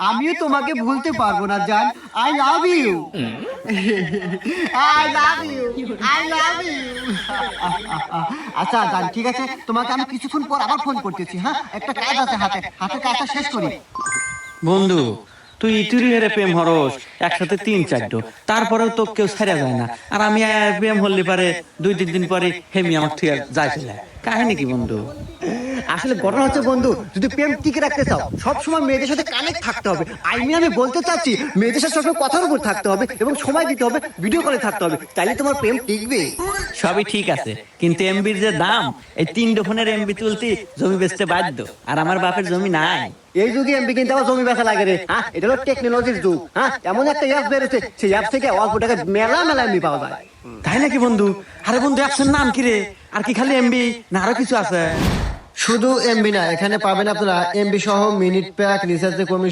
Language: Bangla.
আমিও তোমাকে ভুলতে পারবো না জান। I love you, I love you, I love you. আচ্ছা জান, ঠিক আছে, তোমাকে আমি কিছুক্ষণ পর আবার ফোন করতেছি। হ্যাঁ, একটা কাজ আছে হাতে, হাতে কাজটা শেষ করি। বন্ধু, তুই ইতুরি হেরে প্রেম হরস একসাথে 3-4, তারপরেও তো কেউ ছেড়ে যায় না। আর আমি প্রেম হলে পারে 2-3 দিন পরে হেমি আমার ঠিক যায় ফেলে। কাহিনী কি বন্ধু? আসলে ঘটনা হচ্ছে বন্ধু, যদি প্রেম টিকে রাখতে চাও সবসময় মেয়েদের সাথে কানেক্ট থাকতে হবে। আমি বলতে চাচ্ছি মেয়েদের সাথে সবসময় কথার উপর থাকতে হবে এবং সময় দিতে হবে, ভিডিও কলে থাকতে হবে, তাইলে তোমার প্রেম টিকবে। সবই ঠিক আছে, কিন্তু এমবির যে দাম, এই 3 ফোনের এমবি তুলতে জমি বেচতে বাধ্য। আর আমার বাপের জমি নাই। এই যুগে এমবি কিনতে আবার জমি বেচা লাগে রে। হ্যাঁ, এটা হলো টেকনোলজির যুগ। হ্যাঁ, এমন একটা অ্যাপ বেরোচ্ছে, সেই অ্যাপ থেকে অল্প টাকায় মেলা মেলা এমবি পাওয়া যায়। তাই নাকি বন্ধু? আরে বন্ধু, অ্যাপসের নাম কি রে? আর কি খালি এমবি না আরো কিছু আছে? শুধু এমবি না, এখানে পাবেন আপনারা এমবি সহ মিনিট প্যাক, রিচার্জের কমিশন,